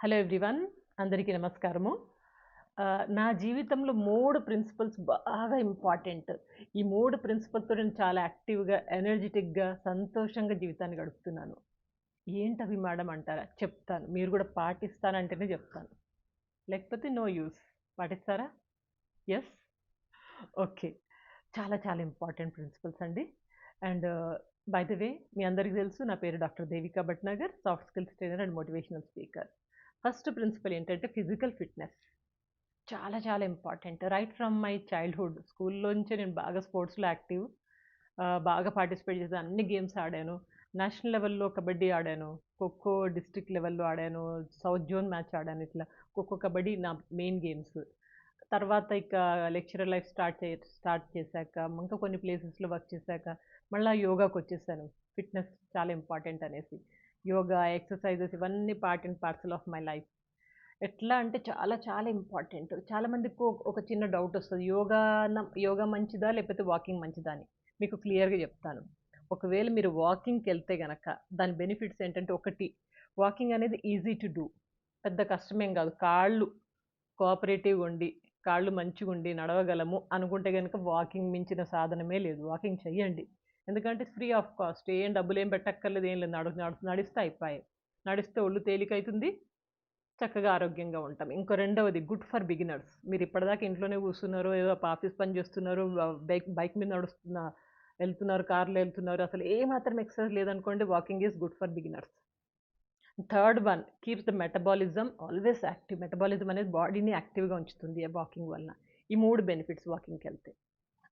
Hello everyone, అందరికీ నమస్కారము. నా జీవితంలో 3 ప్రిన్సిపల్స్ బాగా ఇంపార్టెంట్. ఈ 3 ప్రిన్సిపల్స్‌తో నేను చాలా యాక్టివ్‌గా, ఎనర్జిటిక్‌గా, సంతోషంగా జీవితాన్ని గడుపుతున్నాను. ఏంటవి మేడం అంటారా? చెప్తాను. మీరు కూడా పాటిస్తానంటేనే చెప్తాను. లేకపోతే నో యూజ్. పాటిస్తారా? యెస్? ఓకే. చాలా చాలా ఇంపార్టెంట్ ప్రిన్సిపల్స్ అండి. అండ్ బై ద వే మీ అందరికీ తెలుసు నా పేరు doctor Devika Bhatnagar, soft skills trainer and motivational speaker. First principle ఏంటంటే ఫిజికల్ ఫిట్‌నెస్. చాలా చాలా important. Right from my childhood స్కూల్‌లోంచే నేను బాగా స్పోర్ట్స్‌లో యాక్టివ్. బాగా పార్టిసిపేట్ చేశాను. అన్ని గేమ్స్ ఆడాను. నేషనల్ లెవెల్‌లో కబడ్డీ ఆడాను. ఖోఖో డిస్ట్రిక్ట్ లెవెల్‌లో ఆడాను. సౌత్ జోన్ మ్యాచ్ ఆడాను. ఇట్లా ఖోఖో, కబడ్డీ నా మెయిన్ గేమ్స్. తర్వాత ఇక లెక్చరర్ లైఫ్ స్టార్ట్ చేశాక, ఇంకా కొన్ని ప్లేసెస్‌లో వర్క్ చేశాక, మళ్ళా యోగాకొచ్చేసాను. ఫిట్‌నెస్ చాలా ఇంపార్టెంట్ అనేసి. యోగా, ఎక్సర్‌సైజెస్ ఇవన్నీ part and parcel of my life. ఎట్లా అంటే చాలా చాలా ఇంపార్టెంట్. చాలా మందికి ఒక చిన్న డౌట్ వస్తది. యోగా మంచిదా? లేకపోతే వాకింగ్ మంచిదా అని. మీకు క్లియర్‌గా చెప్తాను. ఒకవేళ మీరు వాకింగ్‌కెళ్తే గనక దాని బెనిఫిట్స్ ఏంటంటే ఒకటి, వాకింగ్ అనేది ఈజీ టు డూ. పెద్ద కష్టమేం కాదు. కాళ్ళు కోఆపరేటివ్‌గా ఉండి, కాళ్ళు మంచిగుండి నడవగలము అనుకుంటే గనుక వాకింగ్ మించిన సాధనమే లేదు. వాకింగ్ చెయ్యండి. ఎందుకంటే ఫ్రీ ఆఫ్ కాస్ట్. ఏం డబ్బులేం పెట్టక్కర్లేదు. ఏం లేదు. నడిస్తే అయిపాయే. నడిస్తే ఒళ్ళు తేలికైతుంది. చక్కగా ఆరోగ్యంగా ఉంటాం. ఇంకో రెండవది గుడ్ ఫర్ బిగినర్స్. మీరు ఇప్పటిదాకా ఇంట్లోనే కూర్చున్నారు, ఏదో ఆఫీస్ పని చేస్తున్నారు, బైక్ బైక్ మీద వెళ్తున్నారు, కార్‌లో వెళ్తున్నారు. అసలు ఏ మాత్రం ఎక్సర్సైజ్ లేదనుకోండి, walking is good for beginners. Third one keeps the metabolism always active. Metabolism అనేది బాడీని యాక్టివ్‌గా ఉంచుతుంది వాకింగ్ వలన. ఈ 3 బెనిఫిట్స్ వాకింగ్‌కెళ్తే.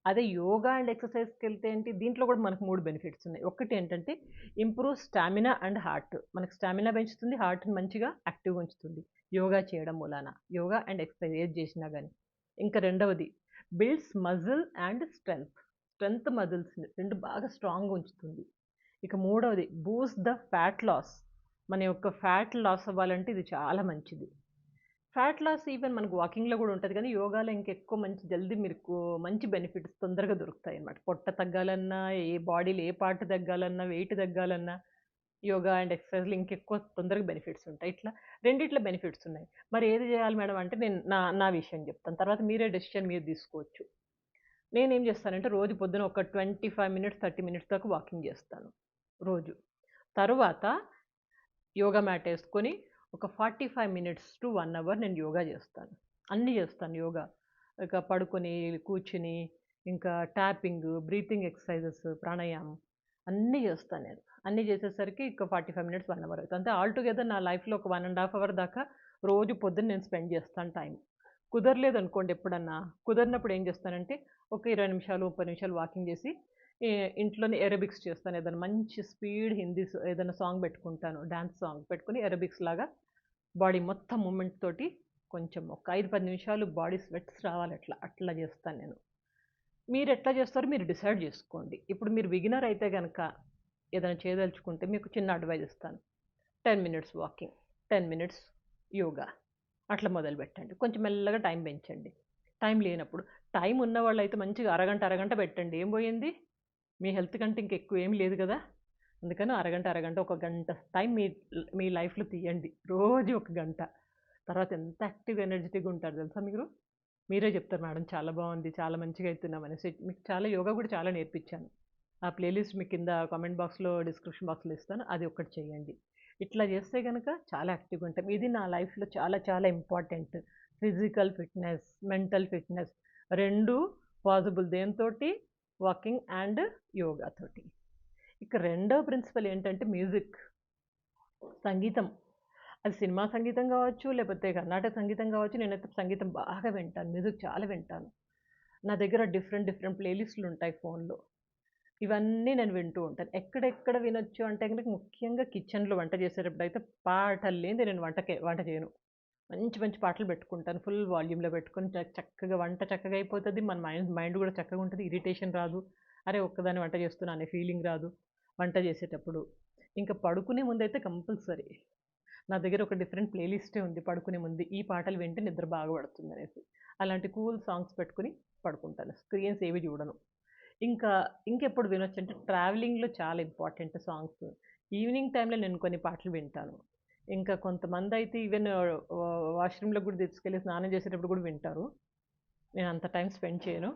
అదే యోగా అండ్ ఎక్సర్సైజ్‌కెళ్తే ఏంటి, దీంట్లో కూడా మనకు 3 బెనిఫిట్స్ ఉన్నాయి. ఒకటేంటంటే ఇంప్రూవ్ స్టామినా అండ్ హార్ట్. మనకు స్టామినా పెంచుతుంది, హార్ట్‌ని మంచిగా యాక్టివ్‌గా ఉంచుతుంది. యోగా చేయడం మూలాన. యోగా అండ్ ఎక్సర్సైజ్ ఏది చేసినా గాని. ఇంకా రెండవది builds muscle and strength. Strength మజిల్స్‌ని 2 బాగా స్ట్రాంగ్‌గా ఉంచుతుంది. ఇక మూడవది బూస్ట్ ద ఫ్యాట్ లాస్. మన యొక్క ఫ్యాట్ లాస్ అవ్వాలంటే ఇది చాలా మంచిది. ఫ్యాట్ లాస్ ఈవెన్ మనకు వాకింగ్‌లో గూడా ఉంటది గానీ, యోగాలో ఇంకెక్కువ మంచి జల్దీ మీకు మంచి బెనిఫిట్స్ తొందరగా దొరుకుతాయన్నమాట. పొట్ట తగ్గాలన్నా, బాడీలో ఏ పార్ట్ తగ్గాలన్నా, వెయిట్ తగ్గాలన్నా, యోగా అండ్ ఎక్సర్‌సైజ్‌లో ఇంకెక్కువ తొందరగా బెనిఫిట్స్ ఉంటాయి. ఇట్లా రెండిట్లో బెనిఫిట్స్ ఉన్నాయి. మరి ఏది జేయాలి మేడం అంటే నేను నా నా విషయం జెప్తాను. తర్వాత మీరే డెసిషన్ మీరు తీసుకోవచ్చు. నేనేం జేస్తానంటే రోజు పొద్దున ఒక 25 మినిట్స్, 30 మినిట్స్ దాకా వాకింగ్ జేస్తాను రోజు. తరువాత యోగా మ్యాట్ ఏసుకొని ఒక 45 మినిట్స్ టు 1 అవర్ నేను యోగా చేస్తాను. అన్నీ చేస్తాను యోగా. ఇక పడుకొని, కూర్చుని, ఇంకా ట్యాపింగ్, బ్రీతింగ్ ఎక్సర్‌సైజెస్, ప్రాణాయామం అన్నీ చేస్తాను నేను. అన్నీ చేసేసరికి ఇక 45 మినిట్స్, 1 అవర్ అవుతుంది. అంటే ఆల్ టుగెదర్ నా లైఫ్‌లో ఒక 1 ½ అవర్ దాకా రోజు పొద్దున్న నేను స్పెండ్ చేస్తాను టైం. కుదరలేదనుకోండి ఎప్పుడన్నా, కుదరనప్పుడు ఏం చేస్తానంటే ఒక 20 నిమిషాలు, 30 నిమిషాలు వాకింగ్ చేసి ఇంట్లోనే ఏరోబిక్స్ చేస్తాను. ఏదైనా మంచి స్పీడ్ హిందీ ఏదైనా సాంగ్ పెట్టుకుంటాను. డాన్స్ సాంగ్ పెట్టుకొని ఏరోబిక్స్ లాగా బాడీ మొత్తం మూవ్‌మెంట్ తోటి కొంచెం ఒక 5, 10 నిమిషాలు బాడీ స్వెట్స్ రావాలి అట్లా. అట్లా చేస్తాను నేను. మీరెట్లా చేస్తారో మీరు డిసైడ్ చేసుకోండి. ఇప్పుడు మీరు బిగినర్ అయితే గనక ఏదైనా చేయదలుచుకుంటే మీకు చిన్న అడ్వైస్ ఇస్తాను. 10 మినిట్స్ వాకింగ్, 10 మినిట్స్ యోగా అట్లా మొదలుపెట్టండి. కొంచెం మెల్లగా టైం పెంచండి. టైం లేనప్పుడు టైం ఉన్నవాళ్ళైతే మంచిగా అరగంట, అరగంట పెట్టండి. ఏం పోయింది? మీ హెల్త్ కంటే ఇంకెక్కువ ఏమి లేదు కదా! అందుకని అరగంట, అరగంట, ఒక గంట టైం మీ లైఫ్‌లో తీయండి. రోజు ఒక గంట. తర్వాత ఎంత యాక్టివ్, ఎనర్జిటిక్‌గా ఉంటారో తెలుసా మీరు? మీరే చెప్తారు మేడం చాలా బావుంది, చాలా మంచిగా అయితున్నాం అనేసి. మీకు చాలా యోగా కూడా చాలా నేర్పించాను. ఆ ప్లేలిస్ట్ మీకు కింద కామెంట్ బాక్స్‌లో, డిస్క్రిప్షన్ బాక్స్‌లో ఇస్తాను. అది ఒక్కటి చేయండి. ఇట్లా చేస్తే గనక చాలా యాక్టివ్‌గా ఉంటాం. ఇది నా లైఫ్‌లో చాలా చాలా important. Physical fitness, mental fitness 2 possible దేనితోటి? వాకింగ్ అండ్ యోగా తోటి. ఇక రెండో ప్రిన్సిపల్ ఏంటంటే మ్యూజిక్. సంగీతం. అది సినిమా సంగీతం గావచ్చు, లేపోతే కర్ణాటక సంగీతం గావచ్చు. నేనైతే సంగీతం బాగా వింటాను. మ్యూజిక్ చాలా వింటాను. నా దగ్గర డిఫరెంట్ డిఫరెంట్ ప్లే లిస్ట్‌లుంటాయి ఫోన్‌లో. ఇవన్నీ నేను వింటూ ఉంటాను. ఎక్కడెక్కడ వినొచ్చు అంటే గనుక ముఖ్యంగా కిచెన్‌లో వంట చేసేటప్పుడైతే పాటలు లేనిదే నేను వంట చేయను. మంచి మంచి పాటలు పెట్టుకుంటాను. ఫుల్ వాల్యూమ్‌లో పెట్టుకొని చక్కగా వంట చక్కగా అయిపోతది. మన మైండ్ మైండ్ గూడా చక్కగా ఉంటది. ఇరిటేషన్ రాదు. అరే! ఒక్కదాన్ని వంట చేస్తున్నా అనే ఫీలింగ్ రాదు వంట చేసేటప్పుడు. ఇంకా పడుకునే ముందైతే కంపల్సరీ నా దగ్గర ఒక డిఫరెంట్ ప్లే లిస్టే ఉంది పడుకునే ముందు. ఈ పాటలు వింటే నిద్ర బాగా పడుతుందనేసి. అలాంటి కూల్ సాంగ్స్ పెట్టుకొని పడుకుంటాను. స్క్రీన్స్ ఏవి చూడను. ఇంకా ఇంకెప్పుడు వినొచ్చంటే ట్రావెలింగ్‌లో చాలా ఇంపార్టెంట్ సాంగ్స్. ఈవినింగ్ టైమ్‌లో నేను కొన్ని పాటలు వింటాను. ఇంకా కొంతమందయితే ఈవెన్ వాష్‌రూమ్‌లోకి గూడా తీసుకెళ్ళి స్నానం చేసేటప్పుడు గూడా వింటారు. నేనంత టైమ్ స్పెండ్ చేయను.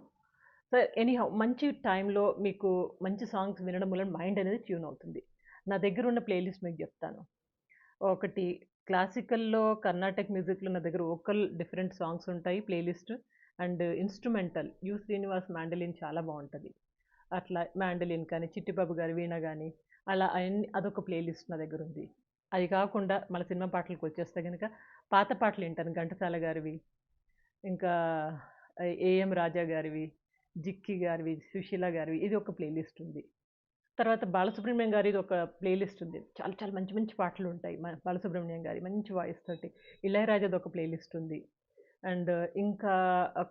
సో, ఎనీహౌ మంచి టైంలో మీకు మంచి సాంగ్స్ వినడం వల్ల మైండ్ అనేది ట్యూన్ అవుతుంది. నా దగ్గరున్న ప్లే లిస్ట్ మీకు జెప్తాను. ఒకటి క్లాసికల్‌లో, కర్ణాటక మ్యూజిక్‌లో నా దగ్గర వోకల్ డిఫరెంట్ సాంగ్స్ ఉంటాయి play list. And instrumental 'you. Srinivas' mandolin చాలా బావుంటది. అట్లా మాండలిన్ కానీ, చిట్టిబాబు గారి వీణ గాని, అలా అయన్నీ అదొక ప్లే లిస్ట్ నా దగ్గరుంది. అది కాకుండా మన సినిమా పాటలకొచ్చేస్తే గనక పాత పాటలు వింటాను. ఘంటసాల గారివి, ఇంకా ఏఎం రాజా గారివి, జిక్కి గారివి, సుశీల గారివి ఇది ఒక ప్లే లిస్ట్ ఉంది. తర్వాత బాలసుబ్రహ్మణ్యం గారిది ఒక ప్లే లిస్ట్ ఉంది. చాలా చాలా మంచి మంచి పాటలుంటాయి. బాలసుబ్రహ్మణ్యం గారి మంచి వాయిస్ తోటి. ఇళయరాజాది ఒక ప్లే లిస్ట్ ఉంది. అండ్ ఇంకా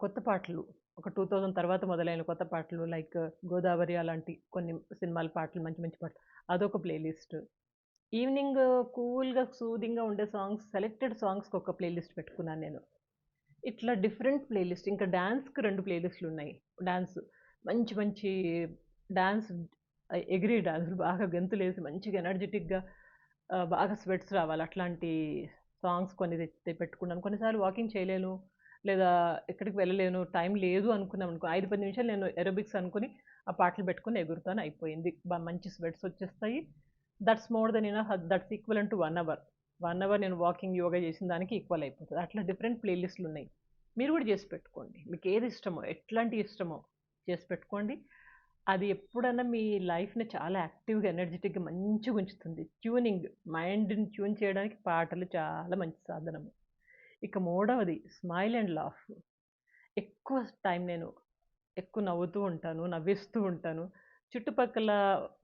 కొత్త పాటలు ఒక 2000 తర్వాత మొదలైన కొత్త పాటలు లైక్ 'గోదావరి' అలాంటి కొన్ని సినిమాల పాటలు మంచి మంచి పాటలు అదొక ప్లే లిస్ట్. ఈవినింగ్ కూల్‌గా, సూదింగ్‌గా ఉండే సాంగ్స్ సెలెక్టెడ్ సాంగ్స్‌కి ఒక ప్లే లిస్ట్ పెట్టుకున్నాను నేను. ఇట్లా డిఫరెంట్ ప్లే లిస్ట్. ఇంకా డాన్స్‌కి 2 ప్లే లిస్ట్‌లున్నాయి. డాన్స్ మంచి మంచి డాన్స్ ఎగిరే డాన్సులు బాగా గెంతులేసి మంచిగా ఎనర్జిటిక్‌గా బాగా స్వెట్స్ రావాలి. అట్లాంటి సాంగ్స్ కొన్ని పెట్టుకున్నాను. కొన్నిసార్లు వాకింగ్ చేయలేను. లేదా ఎక్కడికి వెళ్ళలేను. టైం లేదు అనుకున్నామనుకో 5, 10 నిమిషాలు నేను ఏరోబిక్స్ అనుకుని ఆ పాటలు పెట్టుకొని ఎగురుతాను అయిపోయింది. మంచి స్వెట్స్ వచ్చేస్తాయి. That's more than enough. That's equivalent to 1 hour. 1 hour నేను వాకింగ్, యోగా చేసిన దానికి ఈక్వల్ అయిపోతది. అట్లా డిఫరెంట్ ప్లే లిస్ట్‌లున్నాయి. మీరు కూడా చేసి పెట్టుకోండి. మీకేది ఇష్టమో, ఎట్లాంటియి ఇష్టమో చేసి పెట్టుకోండి. అది ఎప్పుడన్నా మీ లైఫ్‌ని చాలా యాక్టివ్‌గా, ఎనర్జిటిక్‌గా మంచిగుంచుతుంది. ట్యూనింగ్ మైండ్‌ని ట్యూన్ చేయడానికి పాటలు చాలా మంచి సాధనము. ఇక మూడవది స్మైల్ అండ్ లాఫ్. ఎక్కువ టైం నేను ఎక్కువ నవ్వుతూ ఉంటాను. నవ్విస్తూ ఉంటాను. చుట్టుపక్కల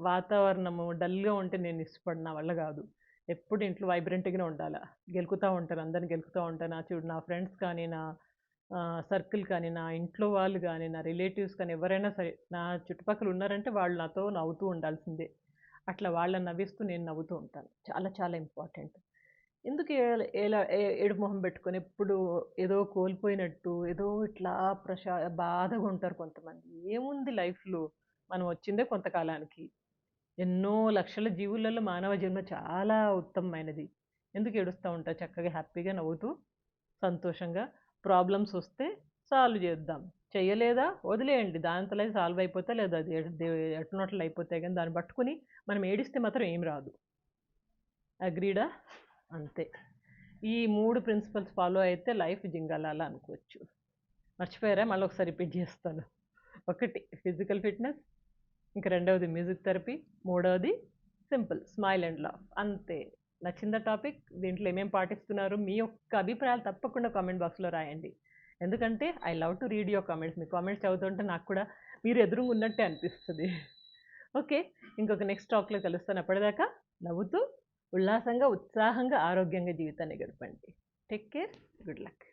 వాతావరణము డల్‌గా ఉంటే నేను ఇష్టపడను. నా వల్ల గాదు. ఎప్పుడు ఇంట్లో వైబ్రెంట్‌గానే ఉండాల. గెలుకుతా ఉంటాను. అందరిని గెలుకుతా ఉంటాను. నా ఫ్రెండ్స్ కానీ, నా సర్కిల్ కానీ, నా ఇంట్లో వాళ్ళు గానీ, నా రిలేటివ్స్ కానీ ఎవరైనా సరే, నా చుట్టుపక్కల ఉన్నారంటే వాళ్ళు నాతో నవ్వుతూ ఉండాల్సిందే. అట్లా వాళ్ళని నవ్విస్తూ నేను నవ్వుతూ ఉంటాను. చాలా చాలా ఇంపార్టెంట్. ఎందుకు ఎలా ఏడుపు మొహం పెట్టుకొని ఎప్పుడు ఏదో కోల్పోయినట్టు, ఏదో ఇట్లా బాధగా ఉంటారు కొంతమంది. ఏముంది లైఫ్‌లో? మనం వచ్చిందే కొంతకాలానికి. ఎన్నో లక్షల జీవులలో మానవ జన్మ చాలా ఉత్తమమైనది. ఎందుకు ఏడుస్తా ఉంటారు? చక్కగా హ్యాపీగా నవ్వుతూ, సంతోషంగా ప్రాబ్లమ్స్ వస్తే సాల్వ్ చేద్దాం. చెయ్యలేదా? వదిలేయండి. దానంతట అదే సాల్వ్ అయిపోతాయి. లేదా అది ఎటునోట్ల అయిపోతాయి గానీ దాన్ని పట్టుకొని మనం ఏడిస్తే మాత్రం ఏమి రాదు. అగ్రీడా? అంతే. ఈ 3 ప్రిన్సిపల్స్ ఫాలో అయితే లైఫ్ జింగాలాల అనుకోవచ్చు. మర్చిపోయారా? మళ్ళొకసారి రిపీట్ చేస్తాను. ఒకటి ఫిజికల్ ఫిట్‌నెస్, ఇంక రెండవది మ్యూజిక్ థెరపీ, మూడవది సింపుల్ స్మైల్ అండ్ లాఫ్ అంతే. నచ్చిందా టాపిక్? దీంట్లో ఏమేం పాటిస్తున్నారు? మీ యొక్క అభిప్రాయాలు తప్పకుండా కామెంట్ బాక్స్‌లో రాయండి. ఎందుకంటే I love to read your comments. Me comments చదువుతుంటే నాకు కూడా మీరు ఎదురుగుండా ఉన్నట్టే అనిపిస్తది. ఓకే. ఇంకొక నెక్స్ట్ టాక్‌లో కలుస్తాను. అప్పటిదాకా నవ్వుతూ, ఉల్లాసంగా, ఉత్సాహంగా, ఆరోగ్యంగా జీవితాన్ని గడపండి. Take care. Good luck.